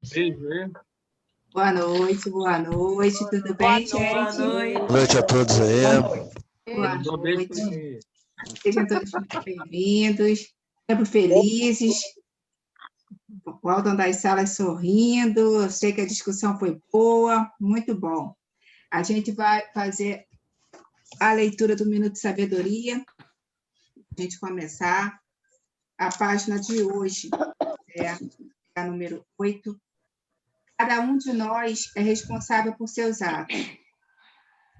Beijo, hein? Boa noite, tudo bem, gente? Boa noite. Boa noite a todos aí. Boa Boa noite. noite. Sejam todos muito bem-vindos, sempre felizes, voltam das salas sorrindo. Eu sei que a discussão foi boa, muito bom. A gente vai fazer a leitura do Minuto de Sabedoria, a gente começar. A página de hoje é a número 8. Cada um de nós é responsável por seus atos.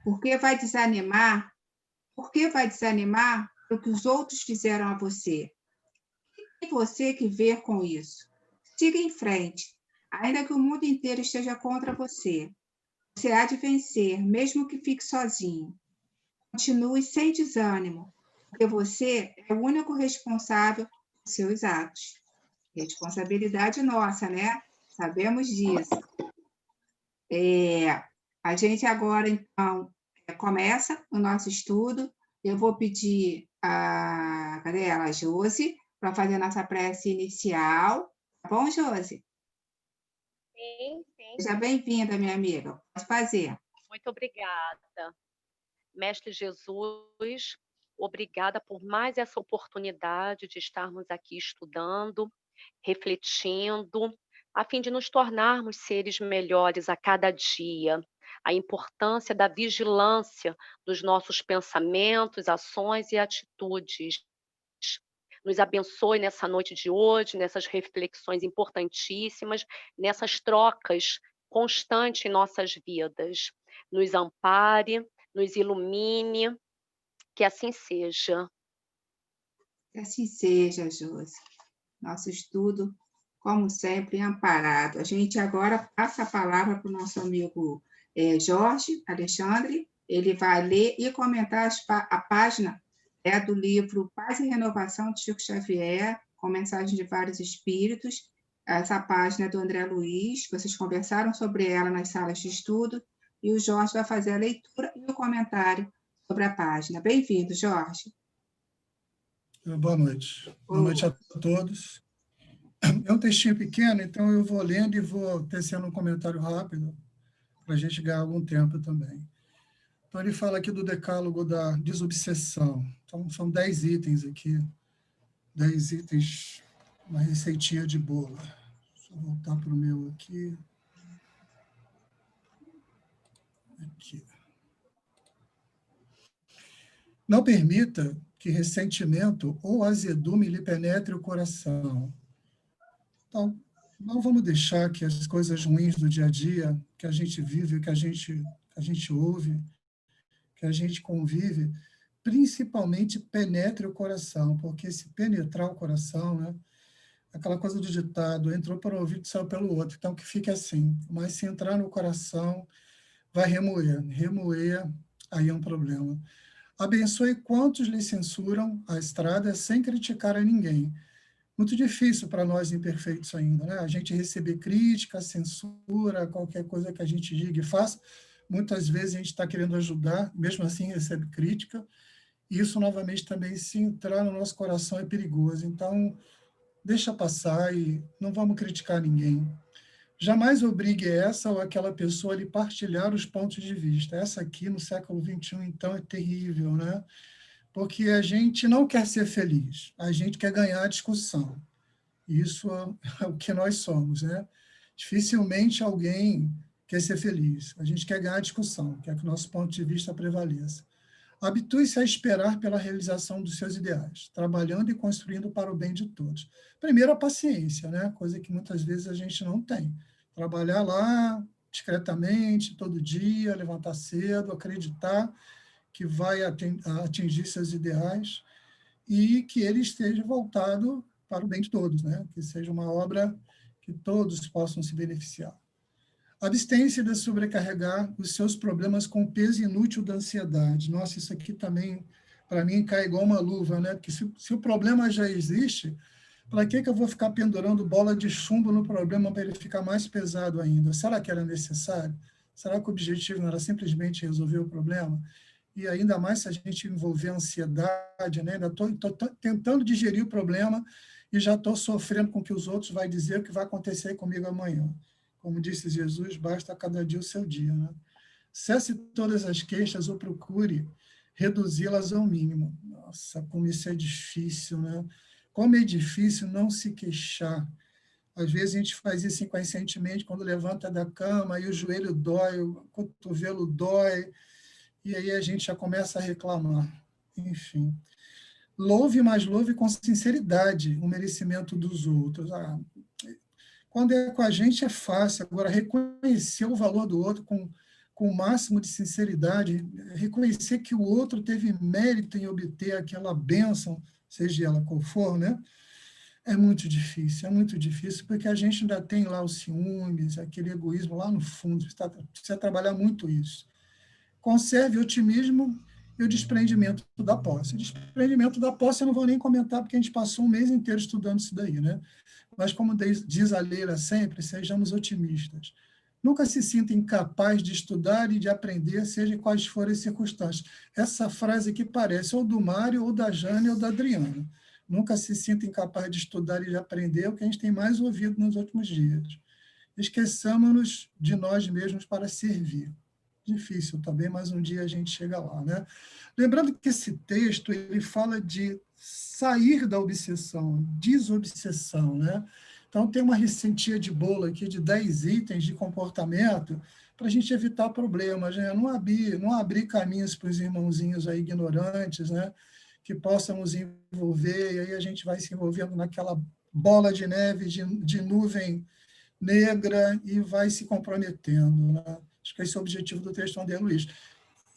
Por que vai desanimar? Por que vai desanimar pelo que os outros fizeram a você? O que tem você que ver com isso? Siga em frente. Ainda que o mundo inteiro esteja contra você, você há de vencer, mesmo que fique sozinho. Continue sem desânimo, porque você é o único responsável por seus atos. Responsabilidade nossa, né? Sabemos disso. A gente agora, então, começa o nosso estudo. Eu vou pedir cadê ela? A Josi, para fazer a nossa prece inicial. Tá bom, Josi? Sim. Seja bem-vinda, minha amiga. Pode fazer. Muito obrigada. Mestre Jesus, obrigada por mais essa oportunidade de estarmos aqui estudando, refletindo, a fim de nos tornarmos seres melhores a cada dia. A importância da vigilância dos nossos pensamentos, ações e atitudes. Nos abençoe nessa noite de hoje, nessas reflexões importantíssimas, nessas trocas constantes em nossas vidas. Nos ampare, nos ilumine, que assim seja. Que assim seja, Josi. Nosso estudo, como sempre, amparado. A gente agora passa a palavra para o nosso amigo Jorge Alexandre. Ele vai ler e comentar a página do livro Paz e Renovação, de Chico Xavier, com mensagens de vários espíritos. Essa página é do André Luiz, vocês conversaram sobre ela nas salas de estudo, e o Jorge vai fazer a leitura e o comentário sobre a página. Bem-vindo, Jorge. Boa noite. Boa noite a todos. É um textinho pequeno, então eu vou lendo e vou tecendo um comentário rápido, para a gente ganhar algum tempo também. Então, ele fala aqui do decálogo da desobsessão. Então, são 10 itens aqui, 10 itens, uma receitinha de bolo. Deixa eu voltar para o meu aqui. Não permita que ressentimento ou azedume lhe penetre o coração. Então, não vamos deixar que as coisas ruins do dia a dia, que a gente vive, que a gente ouve, que a gente convive, principalmente penetre o coração, porque se penetrar o coração, né, aquela coisa do ditado, entrou para o ouvido e saiu pelo outro, então que fique assim, mas se entrar no coração, vai remoer, aí é um problema. Abençoe quantos lhe censuram a estrada sem criticar a ninguém. Muito difícil para nós imperfeitos ainda, né? A gente receber crítica, censura, qualquer coisa que a gente diga e faça. Muitas vezes a gente está querendo ajudar, mesmo assim recebe crítica. E isso, novamente, também, se entrar no nosso coração, é perigoso. Então, deixa passar e não vamos criticar ninguém. Jamais obrigue essa ou aquela pessoa a lhe partilhar os pontos de vista. Essa aqui, no século XXI, então, é terrível, né? Porque a gente não quer ser feliz, a gente quer ganhar a discussão. Isso é o que nós somos, né? Dificilmente alguém quer ser feliz, a gente quer ganhar a discussão, quer que o nosso ponto de vista prevaleça. Habitue-se a esperar pela realização dos seus ideais, trabalhando e construindo para o bem de todos. Primeiro, a paciência, né? Coisa que muitas vezes a gente não tem. Trabalhar lá discretamente, todo dia, levantar cedo, acreditar que vai atingir seus ideais e que ele esteja voltado para o bem de todos, né? Que seja uma obra que todos possam se beneficiar. Abstência de sobrecarregar os seus problemas com o peso inútil da ansiedade. Nossa, isso aqui também, para mim, cai igual uma luva, né? Porque se o problema já existe, para que eu vou ficar pendurando bola de chumbo no problema para ele ficar mais pesado ainda? Será que era necessário? Será que o objetivo não era simplesmente resolver o problema? E ainda mais se a gente envolver a ansiedade, né? Ainda estou tentando digerir o problema e já estou sofrendo com o que os outros vão dizer, o que vai acontecer comigo amanhã. Como disse Jesus, basta cada dia o seu dia, né? Cesse todas as queixas ou procure reduzi-las ao mínimo. Nossa, como isso é difícil, né? Como é difícil não se queixar. Às vezes a gente faz isso inconscientemente quando levanta da cama e o joelho dói, o cotovelo dói, e aí a gente já começa a reclamar. Enfim. Louve, mas louve com sinceridade o merecimento dos outros. Quando é com a gente é fácil, agora reconhecer o valor do outro com o máximo de sinceridade, reconhecer que o outro teve mérito em obter aquela bênção, seja ela qual for, né? É muito difícil, porque a gente ainda tem lá os ciúmes, aquele egoísmo lá no fundo, precisa trabalhar muito isso. Conserve o otimismo e o desprendimento da posse. O desprendimento da posse eu não vou nem comentar, porque a gente passou um mês inteiro estudando isso daí, né? Mas, como diz a Leila sempre, sejamos otimistas. Nunca se sinta incapaz de estudar e de aprender, seja quais forem as circunstâncias. Essa frase aqui parece ou do Mário, ou da Jane, ou da Adriana. Nunca se sinta incapaz de estudar e de aprender, é o que a gente tem mais ouvido nos últimos dias. Esqueçamos-nos de nós mesmos para servir. Difícil também, mas um dia a gente chega lá, né? Lembrando que esse texto ele fala de sair da obsessão, desobsessão, né? Então, tem uma receitinha de bolo aqui de 10 itens de comportamento para a gente evitar problemas, né? Não abrir caminhos para os irmãozinhos aí ignorantes, né? Que possam nos envolver, e aí a gente vai se envolvendo naquela bola de neve, de nuvem negra, e vai se comprometendo, né? Acho que esse é o objetivo do texto André Luiz.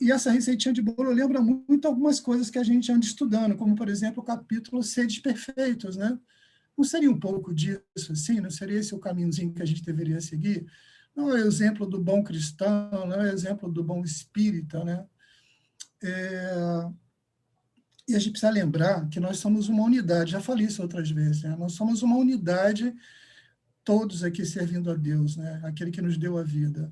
E essa receitinha de bolo lembra muito algumas coisas que a gente anda estudando, como, por exemplo, o capítulo Sedes Perfeitos, né? Não seria um pouco disso, assim? Não seria esse o caminhozinho que a gente deveria seguir? Não é o exemplo do bom cristão, não é o exemplo do bom espírita, né? E a gente precisa lembrar que nós somos uma unidade, já falei isso outras vezes, né? Nós somos uma unidade, todos aqui servindo a Deus, né? Aquele que nos deu a vida.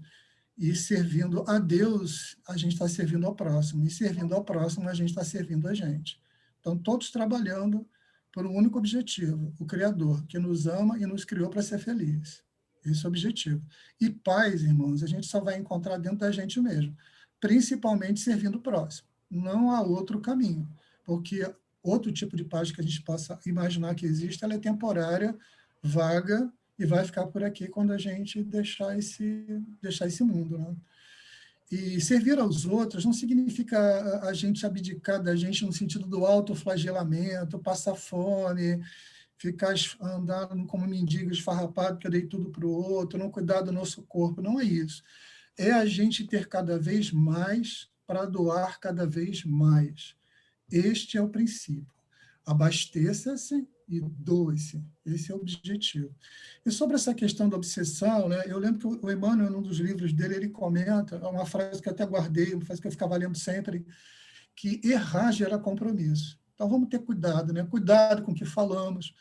E servindo a Deus, a gente está servindo ao próximo. E servindo ao próximo, a gente está servindo a gente. Então, todos trabalhando por um único objetivo, o Criador, que nos ama e nos criou para ser feliz. Esse é o objetivo. E paz, irmãos, a gente só vai encontrar dentro da gente mesmo, principalmente servindo o próximo. Não há outro caminho, porque outro tipo de paz que a gente possa imaginar que existe, ela é temporária, vaga, e vai ficar por aqui quando a gente deixar esse mundo, né? E servir aos outros não significa a gente abdicar da gente no sentido do autoflagelamento, passar fome, ficar andando como mendigo esfarrapado, porque eu dei tudo para o outro, não cuidar do nosso corpo. Não é isso. É a gente ter cada vez mais para doar cada vez mais. Este é o princípio. Abasteça-se e doe-se. Esse é o objetivo. E sobre essa questão da obsessão, né, eu lembro que o Emmanuel, num dos livros dele, ele comenta, é uma frase que eu até guardei, uma frase que eu ficava lendo sempre, que errar gera compromisso. Então, vamos ter cuidado, né? Cuidado com o que falamos,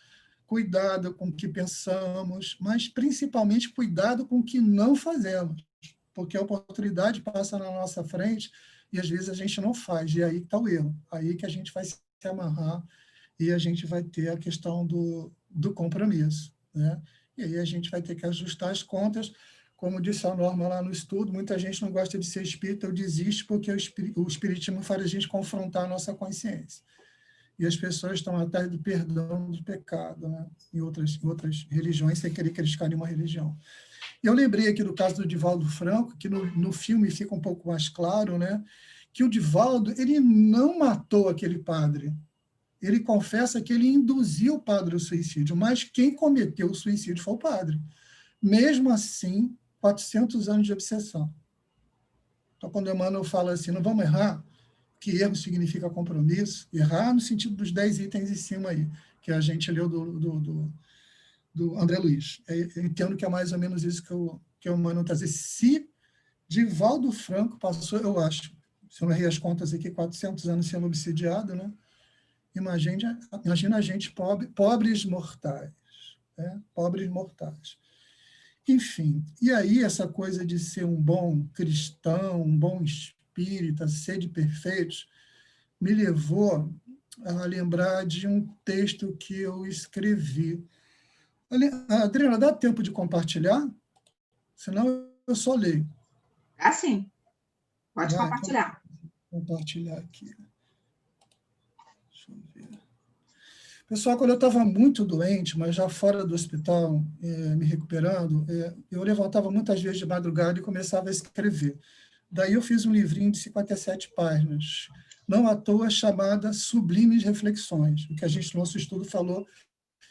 cuidado com o que pensamos, mas, principalmente, cuidado com o que não fazemos, porque a oportunidade passa na nossa frente e, às vezes, a gente não faz, e aí está o erro. Aí que a gente vai se amarrar e a gente vai ter a questão do compromisso, né? E aí a gente vai ter que ajustar as contas. Como disse a Norma lá no estudo, muita gente não gosta de ser espírita ou desiste porque o espiritismo faz a gente confrontar a nossa consciência. E as pessoas estão atrás do perdão do pecado, né? Em outras religiões, sem querer criticar nenhuma religião. E eu lembrei aqui do caso do Divaldo Franco, que no filme fica um pouco mais claro, né? Que o Divaldo, ele não matou aquele padre. Ele confessa que ele induziu o padre ao suicídio, mas quem cometeu o suicídio foi o padre. Mesmo assim, 400 anos de obsessão. Então, quando Emmanuel fala assim, não vamos errar, que erro significa compromisso, errar no sentido dos 10 itens em cima aí, que a gente leu do André Luiz. Eu entendo que é mais ou menos isso que o Emmanuel está dizendo. Se Divaldo Franco passou, eu acho, se eu não errei as contas aqui, 400 anos sendo obsidiado, né? Imagina a gente pobres mortais, né? Pobres mortais. Enfim, e aí essa coisa de ser um bom cristão, um bom espírita, ser de perfeitos, me levou a lembrar de um texto que eu escrevi. Adriana, dá tempo de compartilhar? senão eu só leio. Ah, sim. Pode Então, compartilhar. vou compartilhar aqui. Deixa eu ver. Pessoal, quando eu estava muito doente, mas já fora do hospital, me recuperando, eu levantava muitas vezes de madrugada e começava a escrever. Daí eu fiz um livrinho de 57 páginas, não à toa chamada Sublimes Reflexões, o que a gente, no nosso estudo, falou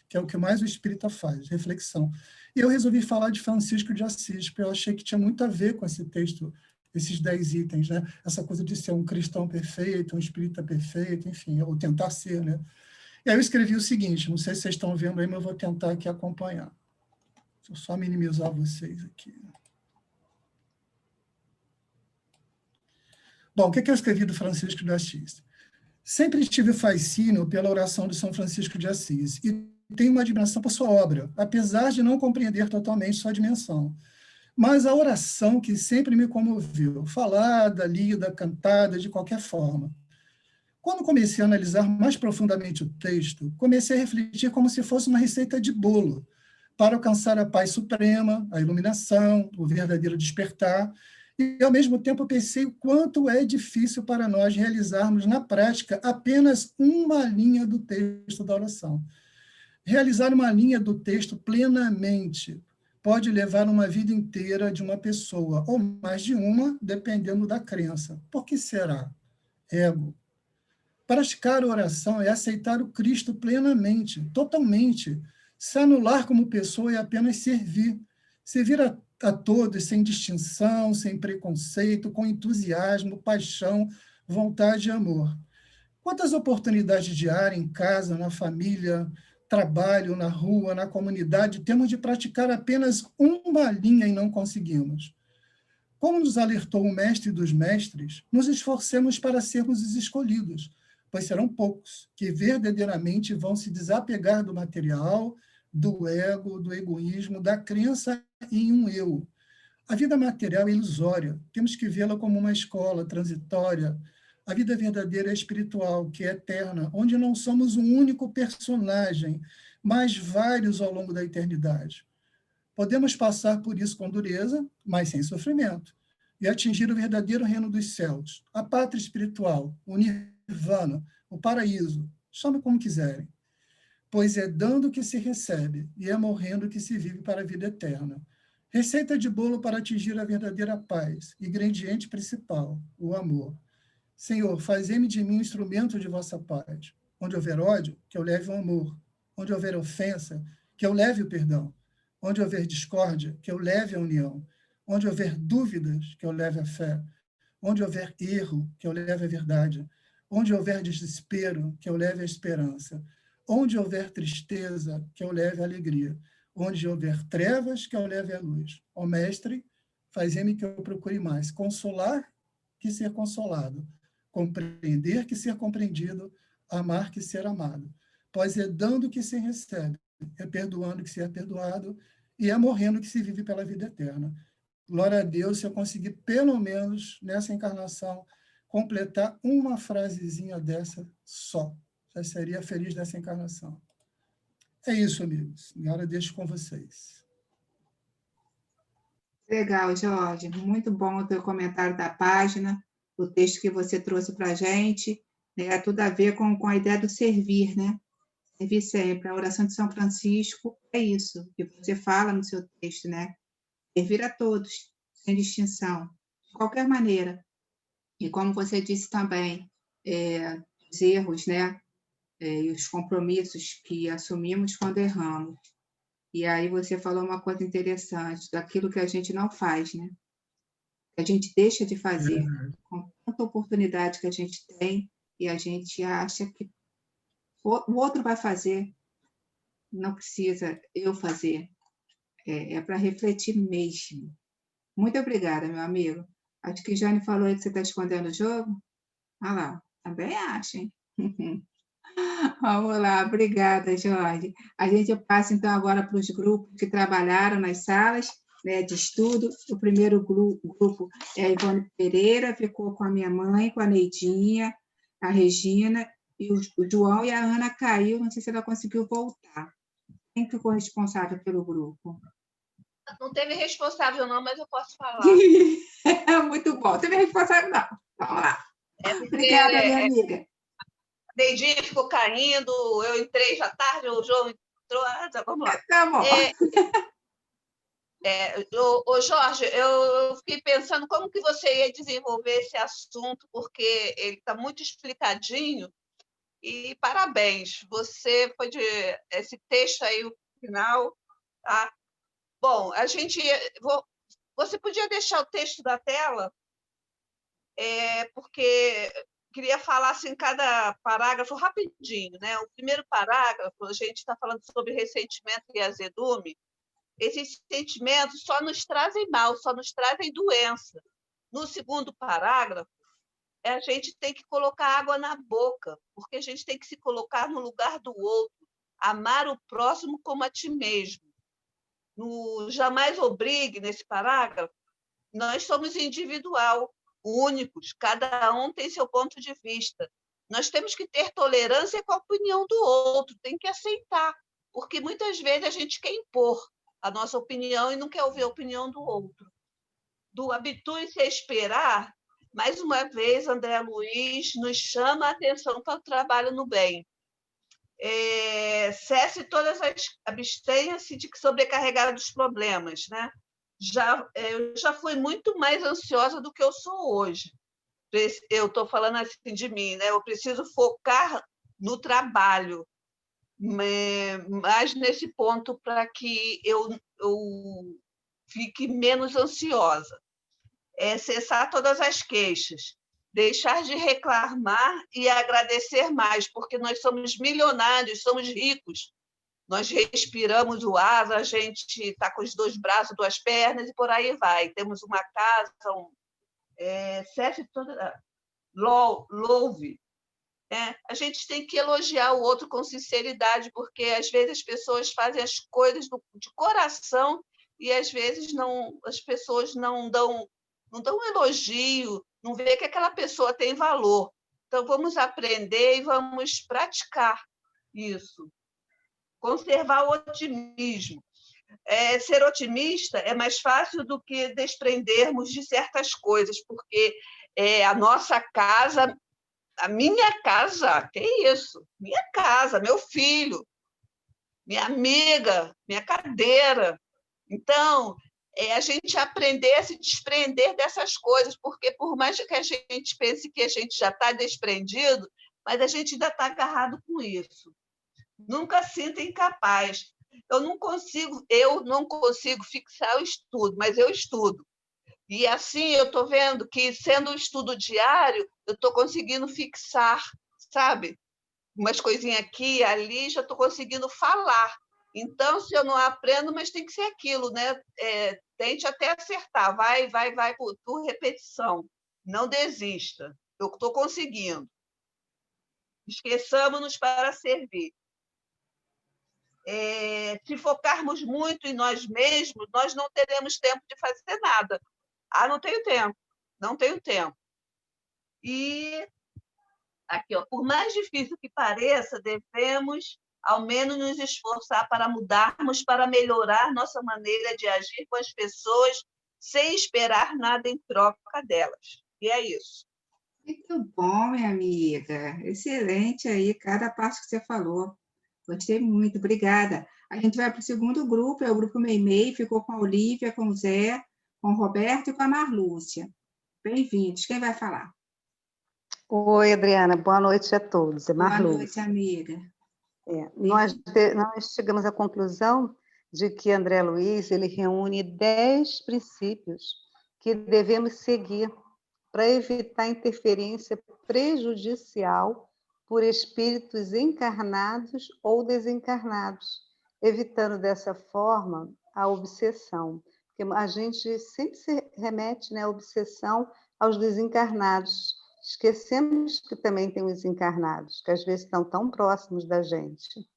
que é o que mais o espírita faz, reflexão. E eu resolvi falar de Francisco de Assis, porque eu achei que tinha muito a ver com esse texto, esses 10 itens, né? Essa coisa de ser um cristão perfeito, um espírita perfeito, enfim, ou tentar ser, né? E aí eu escrevi o seguinte, não sei se vocês estão vendo aí, mas eu vou tentar aqui acompanhar. Deixa eu só minimizar vocês aqui. Bom, o que eu escrevi do Francisco de Assis? Sempre tive fascínio pela oração de São Francisco de Assis e tenho uma admiração por sua obra, apesar de não compreender totalmente sua dimensão. Mas a oração que sempre me comoveu, falada, lida, cantada, de qualquer forma. Quando comecei a analisar mais profundamente o texto, comecei a refletir como se fosse uma receita de bolo, para alcançar a paz suprema, a iluminação, o verdadeiro despertar, e, ao mesmo tempo, pensei o quanto é difícil para nós realizarmos na prática apenas uma linha do texto da oração. Realizar uma linha do texto plenamente pode levar uma vida inteira de uma pessoa, ou mais de uma, dependendo da crença. Por que será? Ego. Praticar a oração é aceitar o Cristo plenamente, totalmente, se anular como pessoa é apenas servir. Servir a todos sem distinção, sem preconceito, com entusiasmo, paixão, vontade e amor. Quantas oportunidades diárias em casa, na família, trabalho, na rua, na comunidade, temos de praticar apenas uma linha e não conseguimos? Como nos alertou o mestre dos mestres, nos esforcemos para sermos os escolhidos, pois serão poucos que verdadeiramente vão se desapegar do material, do ego, do egoísmo, da crença em um eu. A vida material é ilusória, temos que vê-la como uma escola transitória. A vida verdadeira é espiritual, que é eterna, onde não somos um único personagem, mas vários ao longo da eternidade. Podemos passar por isso com dureza, mas sem sofrimento, e atingir o verdadeiro reino dos céus, a pátria espiritual, o nirvana, o paraíso, chame como quiserem. Pois é dando que se recebe, e é morrendo que se vive para a vida eterna. Receita de bolo para atingir a verdadeira paz, ingrediente principal, o amor. Senhor, fazei-me de mim um instrumento de vossa paz. Onde houver ódio, que eu leve o amor. Onde houver ofensa, que eu leve o perdão. Onde houver discórdia, que eu leve a união. Onde houver dúvidas, que eu leve a fé. Onde houver erro, que eu leve a verdade. Onde houver desespero, que eu leve a esperança. Onde houver tristeza, que eu leve a alegria. Onde houver trevas, que eu leve a luz. Ó Mestre, fazei-me que eu procure mais consolar que ser consolado, compreender que ser compreendido, amar que ser amado. Pois é dando que se recebe, é perdoando que se é perdoado, e é morrendo que se vive pela vida eterna. Glória a Deus se eu conseguir, pelo menos, nessa encarnação, completar uma frasezinha dessa só. Já seria feliz nessa encarnação. É isso, amigos. Agora deixo com vocês. Legal, Jorge. Muito bom o teu comentário da página, o texto que você trouxe para a gente. Né? Tudo a ver com a ideia do servir, né? Servir sempre. A oração de São Francisco é isso que você fala no seu texto, né? Servir a todos, sem distinção, de qualquer maneira. E como você disse também, os erros, né? E os compromissos que assumimos quando erramos. E aí você falou uma coisa interessante, daquilo que a gente não faz, né? Que a gente deixa de fazer, com tanta oportunidade que a gente tem, e a gente acha que o outro vai fazer, não precisa eu fazer. É para refletir mesmo. Muito obrigada, meu amigo. Acho que Jane falou aí que você está escondendo o jogo. Ah lá, também acho, hein? Vamos lá, obrigada, Jorge. A gente passa, então, agora para os grupos que trabalharam nas salas, né, de estudo. O primeiro grupo é a Ivone Pereira, ficou com a minha mãe, com a Neidinha, a Regina, e o João e a Ana caiu, não sei se ela conseguiu voltar. Quem ficou responsável pelo grupo? Não teve responsável, não, mas eu posso falar. Muito bom. Teve responsável, não. Vamos lá. Obrigada, minha amiga. Meio-dia ficou caindo, eu entrei já tarde, o João entrou. Vamos lá. Tá bom. Ô, Jorge, eu fiquei pensando como que você ia desenvolver esse assunto, porque ele está muito explicadinho, e parabéns, você foi de esse texto aí, o final, tá? Bom, você podia deixar o texto da tela, porque queria falar assim, cada parágrafo rapidinho, né? O primeiro parágrafo, a gente está falando sobre ressentimento e azedume. Esses sentimentos só nos trazem mal, só nos trazem doença. No segundo parágrafo, a gente tem que colocar água na boca, porque a gente tem que se colocar no lugar do outro, amar o próximo como a ti mesmo. No jamais obrigue, nesse parágrafo, nós somos individual, únicos, cada um tem seu ponto de vista. Nós temos que ter tolerância com a opinião do outro, tem que aceitar, porque muitas vezes a gente quer impor a nossa opinião e não quer ouvir a opinião do outro. Do habitue-se a esperar, mais uma vez, André Luiz nos chama a atenção para o trabalho no bem. Cesse todas as... Abstenha-se de sobrecarregar dos problemas, né? Eu já fui muito mais ansiosa do que eu sou hoje. Eu estou falando assim de mim, né? Eu preciso focar no trabalho, mas nesse ponto para que eu fique menos ansiosa. Cessar todas as queixas, deixar de reclamar e agradecer mais, porque nós somos milionários, somos ricos. Nós respiramos o ar, a gente está com os 2 braços, 2 pernas e por aí vai. Temos uma casa, cesse toda... Louve. A gente tem que elogiar o outro com sinceridade, porque às vezes as pessoas fazem as coisas de coração e às vezes as pessoas não dão elogio, não vê que aquela pessoa tem valor. Então, vamos aprender e vamos praticar isso. Conservar o otimismo. Ser otimista é mais fácil do que desprendermos de certas coisas, porque a nossa casa, a minha casa, que é isso? Minha casa, meu filho, minha amiga, minha cadeira. Então, a gente aprender a se desprender dessas coisas, porque por mais que a gente pense que a gente já está desprendido, mas a gente ainda está agarrado com isso. Nunca sinta incapaz. Eu não consigo fixar o estudo, mas eu estudo. E assim eu estou vendo que, sendo um estudo diário, eu estou conseguindo fixar, sabe? Umas coisinhas aqui e ali, já estou conseguindo falar. Então, se eu não aprendo, mas tem que ser aquilo, né? Tente até acertar, vai por repetição. Não desista. Eu estou conseguindo. Esqueçamos-nos para servir. Se focarmos muito em nós mesmos, nós não teremos tempo de fazer nada. Não tenho tempo. Não tenho tempo. E aqui, por mais difícil que pareça, devemos ao menos nos esforçar para mudarmos, para melhorar nossa maneira de agir com as pessoas, sem esperar nada em troca delas. E é isso. Muito bom, minha amiga. Excelente aí, cada passo que você falou. Gostei muito, obrigada. A gente vai para o segundo grupo, é o grupo Meimei, ficou com a Olívia, com o Zé, com o Roberto e com a Marlúcia. Bem-vindos. Quem vai falar? Oi, Adriana, boa noite a todos. Boa noite, amiga. Nós chegamos à conclusão de que André Luiz ele reúne 10 princípios que devemos seguir para evitar interferência prejudicial por espíritos encarnados ou desencarnados, evitando dessa forma a obsessão. Porque a gente sempre se remete, né, à obsessão aos desencarnados. Esquecemos que também tem os encarnados, que às vezes estão tão próximos da gente.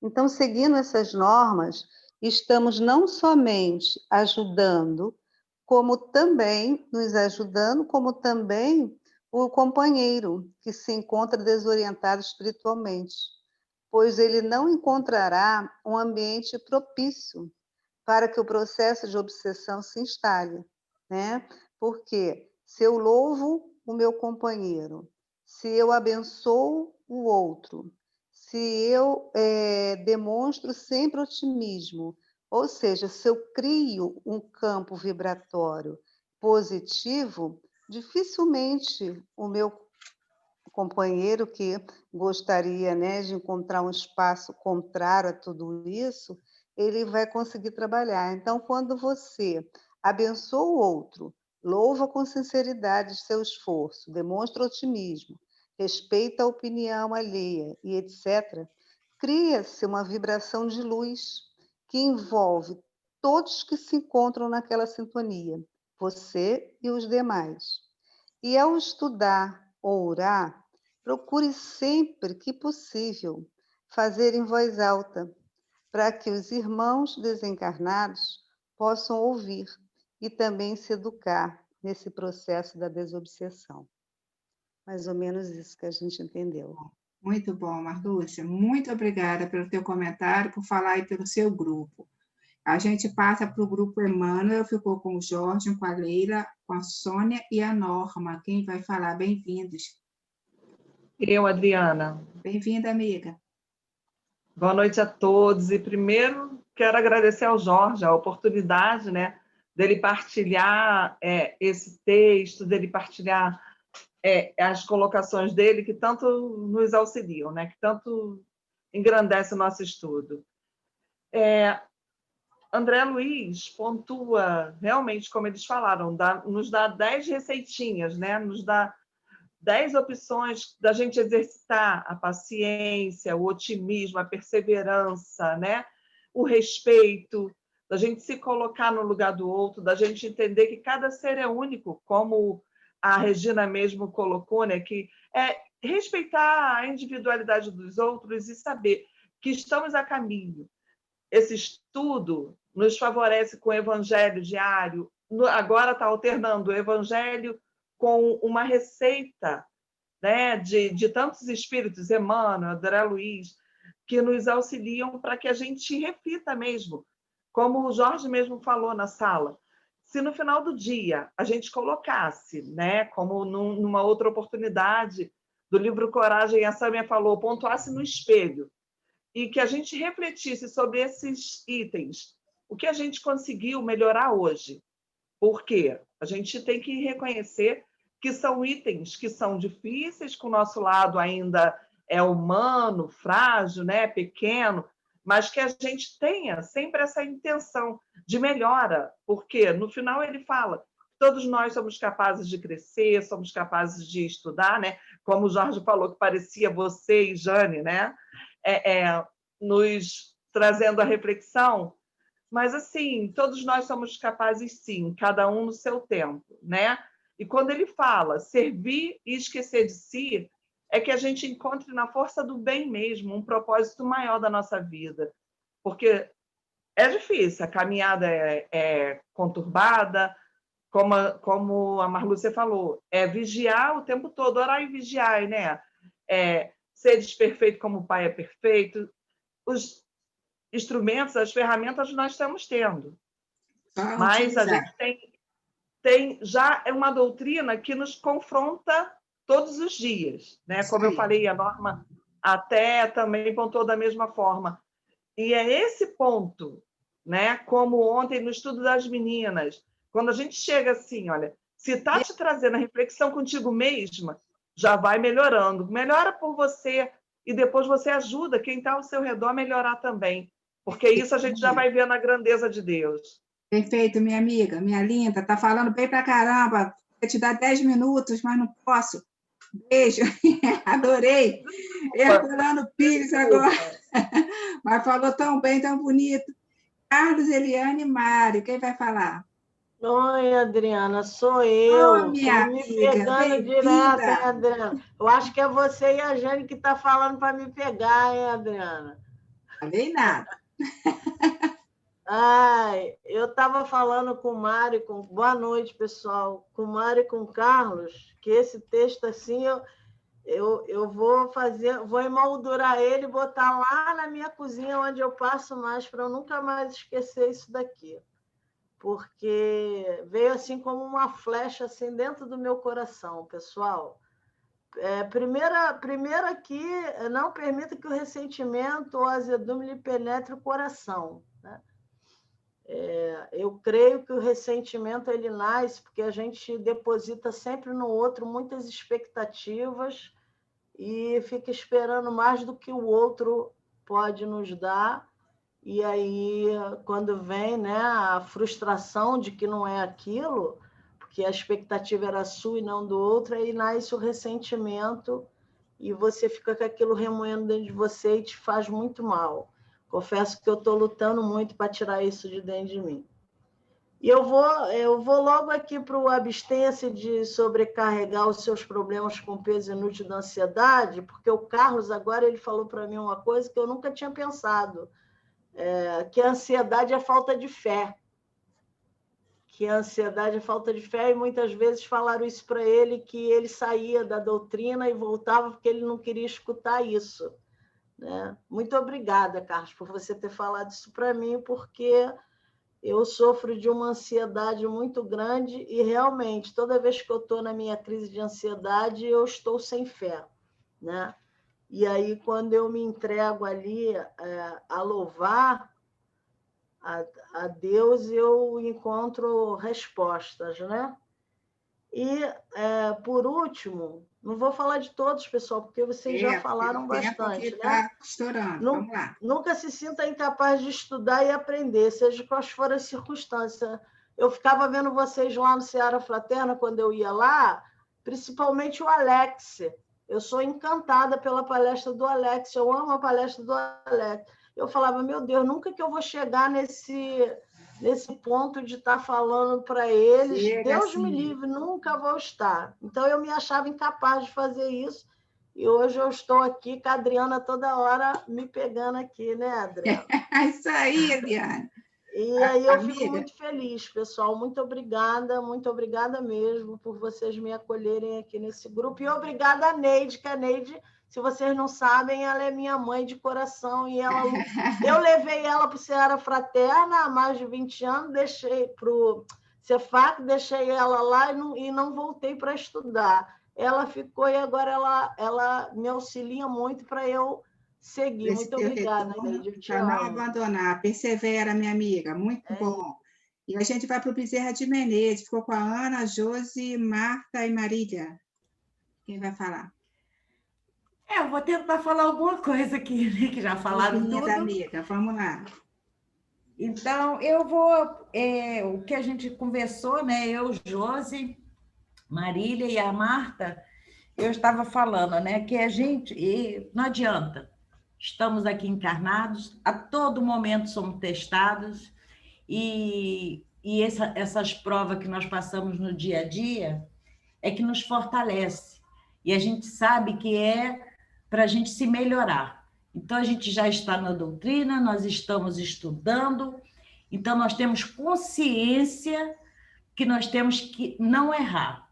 Então, seguindo essas normas, estamos não somente ajudando, como também o companheiro que se encontra desorientado espiritualmente, pois ele não encontrará um ambiente propício para que o processo de obsessão se instale, né? Porque se eu louvo o meu companheiro, se eu abençoo o outro, se eu demonstro sempre otimismo, ou seja, se eu crio um campo vibratório positivo, dificilmente o meu companheiro que gostaria, né, de encontrar um espaço contrário a tudo isso, ele vai conseguir trabalhar. Então, quando você abençoa o outro, louva com sinceridade seu esforço, demonstra otimismo, respeita a opinião alheia e etc., cria-se uma vibração de luz que envolve todos que se encontram naquela sintonia, você e os demais. E ao estudar ou orar, procure sempre que possível fazer em voz alta, para que os irmãos desencarnados possam ouvir e também se educar nesse processo da desobsessão. Mais ou menos isso que a gente entendeu. Muito bom, Marlúcia. Muito obrigada pelo teu comentário, por falar aí pelo seu grupo. A gente passa para o grupo Emmanuel, ficou com o Jorge, com a Leila, com a Sônia e a Norma. Quem vai falar? Bem-vindos. Eu, Adriana. Bem-vinda, amiga. Boa noite a todos. E primeiro quero agradecer ao Jorge a oportunidade, né, dele partilhar esse texto, dele partilhar as colocações dele que tanto nos auxiliam, né, que tanto engrandece o nosso estudo. André Luiz pontua, realmente, como eles falaram, nos dá 10 receitinhas, né, nos dá 10 opções da gente exercitar a paciência, o otimismo, a perseverança, né? O respeito, da gente se colocar no lugar do outro, da gente entender que cada ser é único, como a Regina mesmo colocou, né? Que é respeitar a individualidade dos outros e saber que estamos a caminho. Esse estudo nos favorece com o evangelho diário, agora está alternando o evangelho com uma receita, né, de tantos espíritos, Emmanuel, André Luiz, que nos auxiliam para que a gente reflita mesmo, como o Jorge mesmo falou na sala. Se no final do dia a gente colocasse, né, como numa outra oportunidade do livro Coragem, a Sâmia falou, pontuasse no espelho, e que a gente refletisse sobre esses itens, o que a gente conseguiu melhorar hoje. Por quê? A gente tem que reconhecer que são itens que são difíceis, que o nosso lado ainda é humano, frágil, né? Pequeno, mas que a gente tenha sempre essa intenção de melhora, porque no final ele fala todos nós somos capazes de crescer, somos capazes de estudar, né? Como o Jorge falou, que parecia você e Jane, né? Nos trazendo a reflexão. Mas, assim, todos nós somos capazes, sim, cada um no seu tempo, né? E quando ele fala servir e esquecer de si, é que a gente encontre na força do bem mesmo um propósito maior da nossa vida. Porque é difícil, a caminhada é conturbada, como a Marlúcia falou, é vigiar o tempo todo, orar e vigiar, né? Ser desperfeito como o Pai é perfeito. Os instrumentos, as ferramentas nós estamos tendo. Mas a gente tem já uma doutrina que nos confronta todos os dias, né? Como eu falei, a Norma até também pontuou da mesma forma. E é esse ponto, né? Como ontem no estudo das meninas, quando a gente chega assim, olha, se está te trazendo a reflexão contigo mesma, já vai melhorando. Melhora por você e depois você ajuda quem está ao seu redor a melhorar também. Porque isso a gente já vai ver na grandeza de Deus. Perfeito, minha amiga, minha linda, está falando bem pra caramba. Vou te dar 10 minutos, mas não posso. Beijo, adorei. Herculano Pires agora. Mas falou tão bem, tão bonito. Carlos, Eliane e Mário, quem vai falar? Oi, Adriana, sou eu. Minha Tô me amiga, pegando direto, hein, Adriana? Eu acho que é você e a Jane que tá falando para me pegar, hein, Adriana? Não falei nada. Ai, eu estava falando com o Mário, boa noite, pessoal, com o Mário e com o Carlos, que esse texto, assim, eu vou emoldurar ele e botar lá na minha cozinha, onde eu passo mais, para eu nunca mais esquecer isso daqui. Porque veio assim como uma flecha assim dentro do meu coração, pessoal. Primeiro aqui, não permita que o ressentimento ou a azedume lhe penetre o coração, né? Eu creio que o ressentimento ele nasce porque a gente deposita sempre no outro muitas expectativas e fica esperando mais do que o outro pode nos dar. E aí, quando vem, né, a frustração de que não é aquilo, porque a expectativa era sua e não do outro, aí nasce o ressentimento e você fica com aquilo remoendo dentro de você e te faz muito mal. Confesso que eu estou lutando muito para tirar isso de dentro de mim. E eu vou logo aqui para o abstenha-se de sobrecarregar os seus problemas com peso inútil da ansiedade, porque o Carlos agora ele falou para mim uma coisa que eu nunca tinha pensado, que a ansiedade é falta de fé. Que a ansiedade é falta de fé, e muitas vezes falaram isso para ele, que ele saía da doutrina e voltava porque ele não queria escutar isso, né? Muito obrigada, Carlos, por você ter falado isso para mim, porque eu sofro de uma ansiedade muito grande e, realmente, toda vez que eu estou na minha crise de ansiedade, eu estou sem fé, né? E aí, quando eu me entrego ali a louvar a Deus, eu encontro respostas, né? E, por último, não vou falar de todos, pessoal, porque vocês já falaram bastante, né? Está estourando, vamos lá. Nunca se sinta incapaz de estudar e aprender, seja quais forem as circunstâncias. Eu ficava vendo vocês lá no Seara Fraterna, quando eu ia lá, principalmente o Alex. Eu sou encantada pela palestra do Alex, eu amo a palestra do Alex. Eu falava, meu Deus, nunca que eu vou chegar nesse ponto de estar falando para eles, Deus assim. Me livre, nunca vou estar. Então, eu me achava incapaz de fazer isso, e hoje eu estou aqui com a Adriana toda hora me pegando aqui, né, Adriana? É isso aí, Adriana. E aí eu fico muito feliz, pessoal. Muito obrigada mesmo por vocês me acolherem aqui nesse grupo. E obrigada a Neide, que a Neide, se vocês não sabem, ela é minha mãe de coração. E eu levei ela para o Seara Fraterna há mais de 20 anos, deixei para o Cefac, deixei ela lá e não voltei para estudar. Ela ficou e agora ela me auxilia muito para eu seguir. Muito obrigada, Neide. Para não abandonar. Persevera, minha amiga. Muito bom. E a gente vai para o Bezerra de Menezes. Ficou com a Ana, a Josi, Marta e Marília. Quem vai falar? Eu vou tentar falar alguma coisa aqui, né, que já falaram tudo. Amiga, vamos lá. Então, eu vou... o que a gente conversou, né? Eu, Josi, Marília e a Marta, eu estava falando, né? Que a gente... não adianta. Estamos aqui encarnados, a todo momento somos testados, e essas provas que nós passamos no dia a dia é que nos fortalece. E a gente sabe que é para a gente se melhorar. Então, a gente já está na doutrina, nós estamos estudando, então nós temos consciência que nós temos que não errar.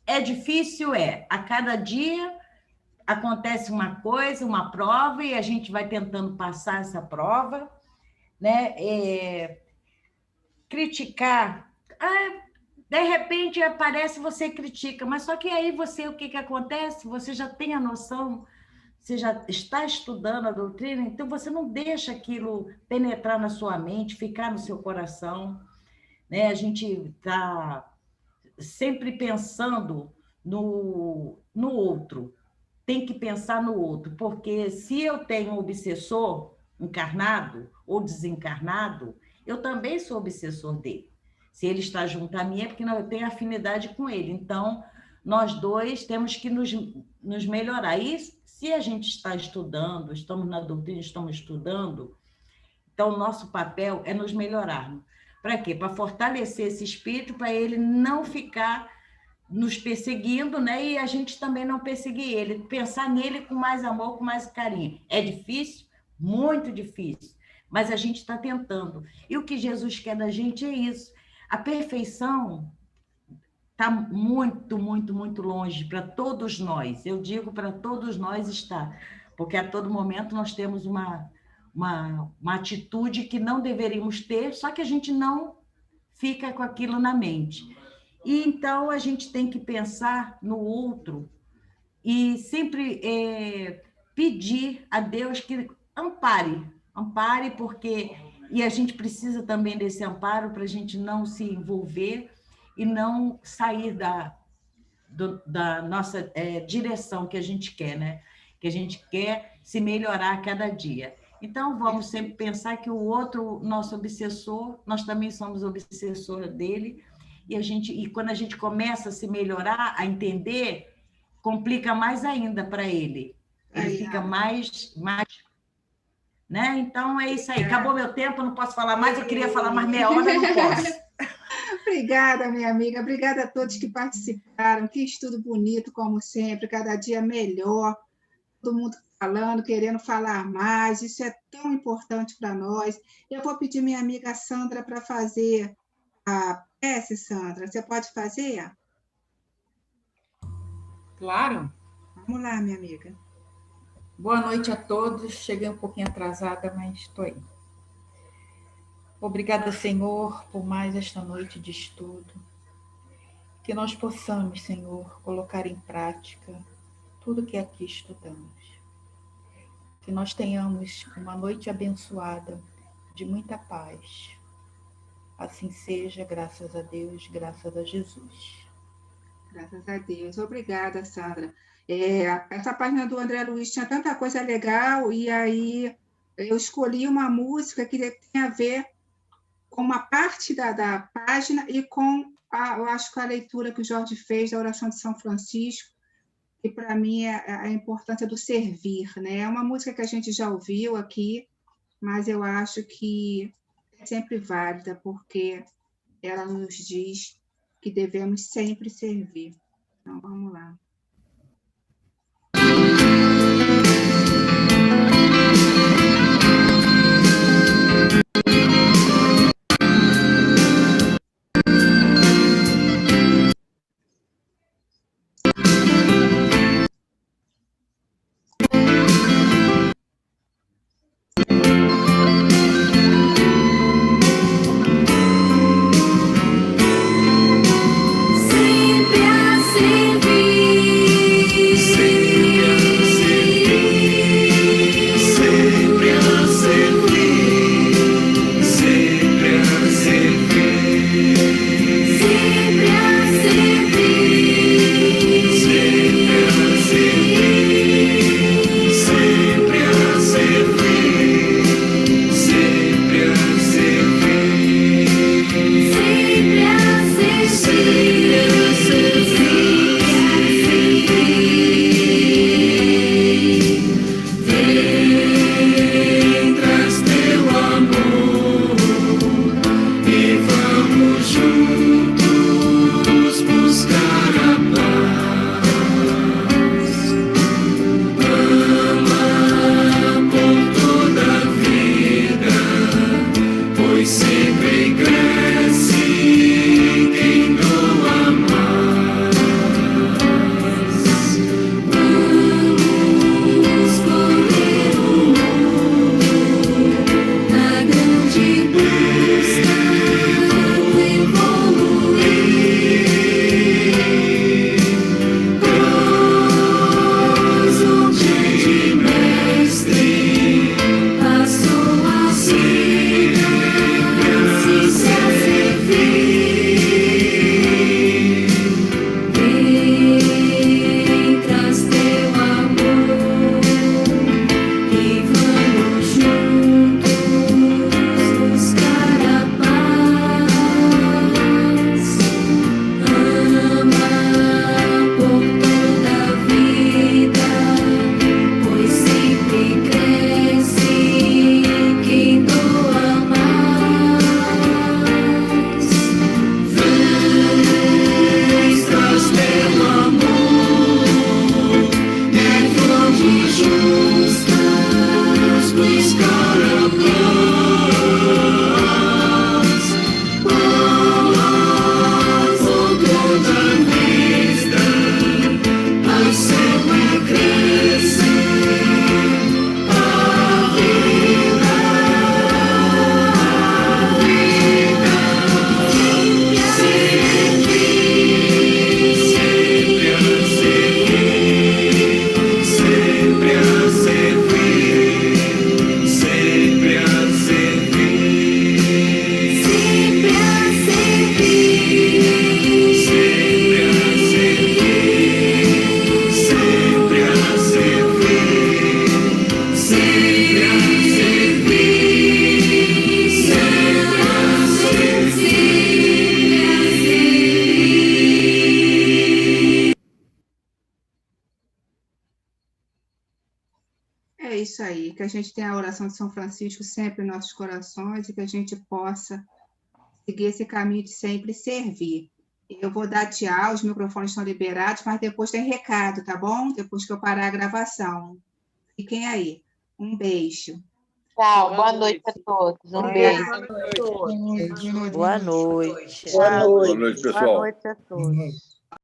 É difícil? A cada dia acontece uma coisa, uma prova, e a gente vai tentando passar essa prova, né? Criticar. De repente aparece, você critica, mas só que aí o que acontece? Você já tem a noção, você já está estudando a doutrina, então você não deixa aquilo penetrar na sua mente, ficar no seu coração, né? A gente está sempre pensando no outro. Tem que pensar no outro, porque se eu tenho um obsessor encarnado ou desencarnado, eu também sou obsessor dele. Se ele está junto a mim, é porque eu tenho afinidade com ele. Então, nós dois temos que nos melhorar. E se a gente está estudando, estamos na doutrina, estamos estudando, então o nosso papel é nos melhorarmos. Para quê? Para fortalecer esse espírito, para ele não ficar nos perseguindo, né? E a gente também não perseguir ele, pensar nele com mais amor, com mais carinho. É difícil? Muito difícil, mas a gente está tentando. E o que Jesus quer da gente é isso. A perfeição está muito, muito, muito longe para todos nós. Eu digo para todos nós está, porque a todo momento nós temos uma atitude que não deveríamos ter, só que a gente não fica com aquilo na mente. E então a gente tem que pensar no outro e sempre pedir a Deus que ampare, porque... E a gente precisa também desse amparo para a gente não se envolver e não sair da nossa direção que a gente quer, né? Que a gente quer se melhorar a cada dia. Então, vamos sempre pensar que o outro, nosso obsessor, nós também somos obsessor dele, e quando a gente começa a se melhorar, a entender, complica mais ainda para ele. Ele fica mais né? Então, é isso aí. Acabou meu tempo, não posso falar mais, eu queria falar mais meia hora, não posso. Obrigada, minha amiga. Obrigada a todos que participaram. Que estudo bonito, como sempre, cada dia melhor. Todo mundo falando, querendo falar mais. Isso é tão importante para nós. Eu vou pedir minha amiga Sandra para fazer a prece, Sandra. Você pode fazer? Claro. Vamos lá, minha amiga. Boa noite a todos. Cheguei um pouquinho atrasada, mas estou aí. Obrigada, Senhor, por mais esta noite de estudo. Que nós possamos, Senhor, colocar em prática tudo que aqui estudamos. Que nós tenhamos uma noite abençoada, de muita paz. Assim seja, graças a Deus, graças a Jesus. Graças a Deus. Obrigada, Sandra. Essa página do André Luiz tinha tanta coisa legal, e aí eu escolhi uma música que tem a ver com uma parte da página e com, eu acho que a leitura que o Jorge fez da oração de São Francisco, que para mim é a importância do servir, né? É uma música que a gente já ouviu aqui, mas eu acho que é sempre válida, porque ela nos diz que devemos sempre servir. Então, vamos lá. Sempre a servir. isso aí, que a gente tenha a oração de São Francisco sempre em nossos corações e que a gente possa seguir esse caminho de sempre servir. Eu vou dar tchau, os microfones estão liberados, mas depois tem recado, tá bom? Depois que eu parar a gravação. Fiquem aí. Um beijo. Tchau, boa noite a todos. Um beijo. Boa noite a todos. Boa noite. Boa noite. Boa noite, pessoal. Boa noite a todos.